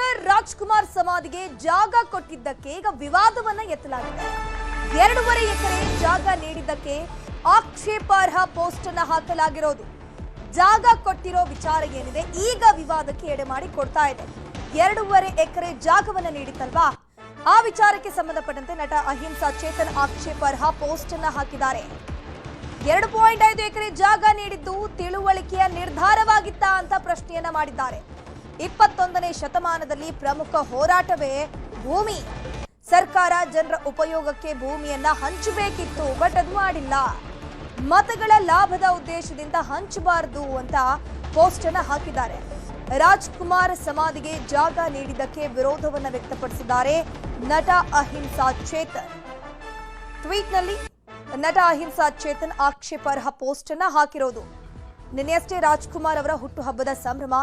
Doctor Rajkumar ಸಮಾಧಿಗೆ ಜಾಗ ಕೊಟ್ಟಿದ್ದಕ್ಕೆ ಈಗ ವಿವಾದವನ್ನ ಎತ್ತಲಾಗಿದೆ. 2.5 ಎಕರೆ ಜಾಗ ನೀಡಿದ್ದಕ್ಕೆ ಆಕ್ಷೇಪಾರ್ಹ ಪೋಸ್ಟ್ ಅನ್ನು ಹಾಕಲಾಗಿರೋದು. ಜಾಗ ಕೊಟ್ಟಿರೋ ವಿಚಾರ ಏನಿದೆ ಈಗ ವಿವಾದಕ್ಕೆ ಎಡೆ ಮಾಡಿ ಕೊಡ್ತಾ ಇದೆ. 2.5 ಎಕರೆ ಜಾಗವನ್ನ ನೀಡಿತ್ತಲ್ವಾ, ಆ ವಿಚಾರಕ್ಕೆ ಸಂಬಂಧಪಟ್ಟಂತೆ ನಟ ಅಹಿಂಸಾ ಚೇತನ್ ಆಕ್ಷೇಪಾರ್ಹ ಪೋಸ್ಟ್ ಅನ್ನ ಹಾಕಿದ್ದಾರೆ. 2.5 ಎಕರೆ ಜಾಗ ನೀಡಿದ್ದು ತಿಳುವಳಿಕೆಯ ನಿರ್ಧಾರವಾಗಿತ್ತ ಅಂತ ಪ್ರಶ್ನೆಯನ್ನ ಮಾಡಿದ್ದಾರೆ. 21ನೇ ಶತಮಾನದಲ್ಲಿ ಪ್ರಮುಖ ಹೋರಾಟವೇ ಭೂಮಿ. ಸರ್ಕಾರ ಜನರ ಉಪಯೋಗಕ್ಕೆ ಭೂಮಿಯನ್ನ ಹಂಚಬೇಕಿತ್ತು, ಬಟ್ ಅದು ಮಾಡಿಲ್ಲ. ಮತಗಳ ಲಾಭದ ಉದ್ದೇಶದಿಂದ ಹಂಚಬಾರದು ಅಂತ ಪೋಸ್ಟ್ ಅನ್ನ ಹಾಕಿದ್ದಾರೆ. ರಾಜ್ಕುಮಾರ್ ಸಮಾಧಿಗೆ ಜಾಗ ನೀಡಿದ್ದಕ್ಕೆ ವಿರೋಧವನ್ನ ವ್ಯಕ್ತಪಡಿಸಿದ್ದಾರೆ ನಟ ಅಹಿಂಸಾ ಚೇತನ್. ಟ್ವೀಟ್ನಲ್ಲಿ ನಟ ಅಹಿಂಸಾ ಚೇತನ್ ಆಕ್ಷೇಪಾರ್ಹ ಪೋಸ್ಟ್ ಅನ್ನ ಹಾಕಿರೋದು. ನಿನ್ನೆಯಷ್ಟೇ ರಾಜ್ಕುಮಾರ್ ಅವರ ಹುಟ್ಟುಹಬ್ಬದ ಸಂಭ್ರಮ.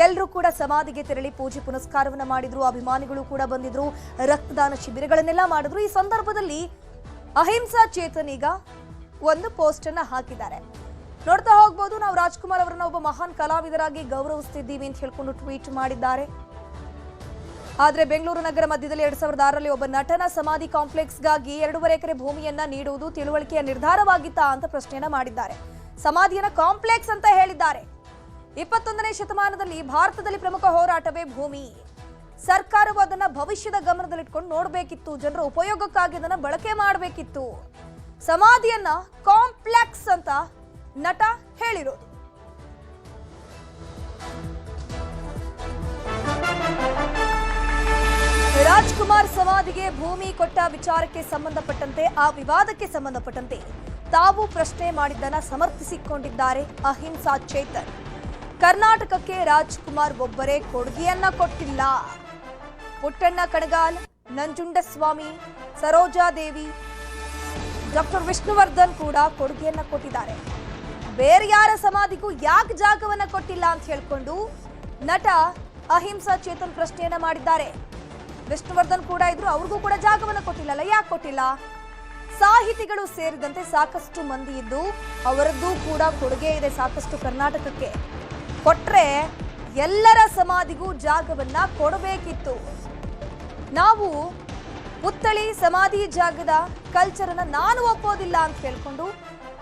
ಎಲ್ಲರೂ ಕೂಡ ಸಮಾಧಿಗೆ ತೆರಳಿ ಪೂಜೆ ಪುನಸ್ಕಾರವನ್ನ ಮಾಡಿದ್ರು. ಅಭಿಮಾನಿಗಳು ಕೂಡ ಬಂದಿದ್ರು, ರಕ್ತದಾನ ಶಿಬಿರಗಳನ್ನೆಲ್ಲ ಮಾಡಿದ್ರು. ಈ ಸಂದರ್ಭದಲ್ಲಿ ಅಹಿಂಸಾ ಚೇತನ್ ಈಗ ಒಂದು ಪೋಸ್ಟ್ ಅನ್ನ ಹಾಕಿದ್ದಾರೆ. ನೋಡ್ತಾ ಹೋಗ್ಬೋದು, ನಾವು ರಾಜ್ಕುಮಾರ್ ಅವರನ್ನ ಒಬ್ಬ ಮಹಾನ್ ಕಲಾವಿದರಾಗಿ ಗೌರವಿಸ್ತಿದ್ದೀವಿ ಅಂತ ಹೇಳ್ಕೊಂಡು ಟ್ವೀಟ್ ಮಾಡಿದ್ದಾರೆ. ಆದ್ರೆ ಬೆಂಗಳೂರು ನಗರ ಮಧ್ಯದಲ್ಲಿ 2006ರಲ್ಲಿ ಒಬ್ಬ ನಟನ ಸಮಾಧಿ ಕಾಂಪ್ಲೆಕ್ಸ್ಗಾಗಿ 2.5 ಎಕರೆ ಭೂಮಿಯನ್ನ ನೀಡುವುದು ತಿಳುವಳಿಕೆಯ ನಿರ್ಧಾರವಾಗಿತ್ತಾ ಅಂತ ಪ್ರಶ್ನೆಯನ್ನ ಮಾಡಿದ್ದಾರೆ. ಸಮಾಧಿಯನ್ನ ಕಾಂಪ್ಲೆಕ್ಸ್ ಅಂತ ಹೇಳಿದ್ದಾರೆ. 21ನೇ ಶತಮಾನದಲ್ಲಿ ಭಾರತದಲ್ಲಿ ಪ್ರಮುಖ ಹೋರಾಟವೇ ಭೂಮಿ. ಸರ್ಕಾರವು ಅದನ್ನ ಭವಿಷ್ಯದ ಗಮನದಲ್ಲಿಟ್ಕೊಂಡು ನೋಡಬೇಕಿತ್ತು, ಜನರ ಉಪಯೋಗಕ್ಕಾಗಿ ಅದನ್ನ ಬಳಕೆ ಮಾಡಬೇಕಿತ್ತು. ಸಮಾಧಿಯನ್ನ ಕಾಂಪ್ಲೆಕ್ಸ್ ಅಂತ ನಟ ಹೇಳಿರೋದು. ರಾಜ್ಕುಮಾರ್ ಸಮಾಧಿಗೆ ಭೂಮಿ ಕೊಟ್ಟ ವಿಚಾರಕ್ಕೆ ಸಂಬಂಧಪಟ್ಟಂತೆ, ಆ ವಿವಾದಕ್ಕೆ ಸಂಬಂಧಪಟ್ಟಂತೆ ತಾವು ಪ್ರಶ್ನೆ ಮಾಡಿದ್ದನ್ನ ಸಮರ್ಥಿಸಿಕೊಂಡಿದ್ದಾರೆ ಅಹಿಂಸಾ ಚೇತನ್. ಕರ್ನಾಟಕಕ್ಕೆ ರಾಜ್ಕುಮಾರ್ ಒಬ್ಬರೇ ಕೊಡುಗೆಯನ್ನ ಕೊಟ್ಟಿಲ್ಲ. ಪುಟ್ಟಣ್ಣ ಕಣಗಾಲ್, ನಂಜುಂಡಸ್ವಾಮಿ, ಸರೋಜಾದೇವಿ, ಡಾಕ್ಟರ್ ವಿಷ್ಣುವರ್ಧನ್ ಕೂಡ ಕೊಡುಗೆಯನ್ನ ಕೊಟ್ಟಿದ್ದಾರೆ. ಬೇರೆ ಯಾರ ಸಮಾಧಿಗೂ ಯಾಕೆ ಜಾಗವನ್ನ ಕೊಟ್ಟಿಲ್ಲ ಅಂತ ಹೇಳ್ಕೊಂಡು ನಟ ಅಹಿಂಸಾ ಚೇತನ್ ಪ್ರಶ್ನೆಯನ್ನ ಮಾಡಿದ್ದಾರೆ. ವಿಷ್ಣುವರ್ಧನ್ ಕೂಡ ಇದ್ರು, ಅವ್ರಿಗೂ ಕೂಡ ಜಾಗವನ್ನ ಕೊಟ್ಟಿಲ್ಲಲ್ಲ, ಯಾಕೆ ಕೊಟ್ಟಿಲ್ಲ? ಸಾಹಿತಿಗಳು ಸೇರಿದಂತೆ ಸಾಕಷ್ಟು ಮಂದಿ ಇದ್ದು ಅವರದ್ದು ಕೂಡ ಕೊಡುಗೆ ಇದೆ ಸಾಕಷ್ಟು ಕರ್ನಾಟಕಕ್ಕೆ. ಕೊಟ್ರೆ ಎಲ್ಲರ ಸಮಾಧಿಗೂ ಜಾಗವನ್ನ ಕೊಡಬೇಕಿತ್ತು. ನಾವು ಪುತ್ಥಳಿ ಸಮಾಧಿ ಜಾಗದ ಕಲ್ಚರ್ ಅನ್ನ ನಾನು ಒಪ್ಪೋದಿಲ್ಲ ಅಂತ ಹೇಳ್ಕೊಂಡು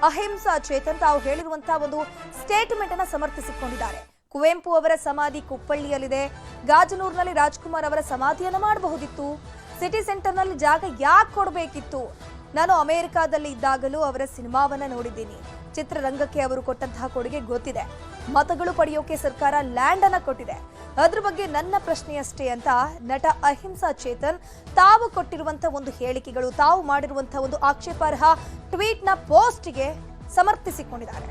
ಅಹಿಂಸಾ ಚೇತನ್ ತಾವು ಹೇಳಿರುವಂತಹ ಒಂದು ಸ್ಟೇಟ್ಮೆಂಟ್ ಅನ್ನ ಸಮರ್ಥಿಸಿಕೊಂಡಿದ್ದಾರೆ. ಕುವೆಂಪು ಅವರ ಸಮಾಧಿ ಕುಪ್ಪಳ್ಳಿಯಲ್ಲಿದೆ. ಗಾಜನೂರಿನಲ್ಲಿ ರಾಜ್ಕುಮಾರ್ ಅವರ ಸಮಾಧಿಯನ್ನ ಮಾಡಬಹುದಿತ್ತು. ಸಿಟಿ ಸೆಂಟರ್ನಲ್ಲಿ ಜಾಗ ಯಾಕೆ ಕೊಡಬೇಕಿತ್ತು? ನಾನು ಅಮೆರಿಕಾದಲ್ಲಿ ಇದ್ದಾಗಲೂ ಅವರ ಸಿನಿಮಾವನ್ನ ನೋಡಿದ್ದೀನಿ. ಚಿತ್ರರಂಗಕ್ಕೆ ಅವರು ಕೊಟ್ಟಂತಹ ಕೊಡುಗೆ ಗೊತ್ತಿದೆ. ಮತಗಳು ಪಡೆಯೋಕೆ ಸರ್ಕಾರ ಲ್ಯಾಂಡ್ ಅನ್ನ ಕೊಟ್ಟಿದೆ. ಅದ್ರ ಬಗ್ಗೆ ನನ್ನ ಪ್ರಶ್ನೆಯಷ್ಟೇ ಅಂತ ನಟ ಅಹಿಂಸಾ ಚೇತನ್ ತಾವು ಕೊಟ್ಟಿರುವಂತಹ ಒಂದು ಹೇಳಿಕೆಗಳು, ತಾವು ಮಾಡಿರುವಂತಹ ಒಂದು ಆಕ್ಷೇಪಾರ್ಹ ಟ್ವೀಟ್ ನ ಪೋಸ್ಟ್ಗೆ ಸಮರ್ಥಿಸಿಕೊಂಡಿದ್ದಾರೆ.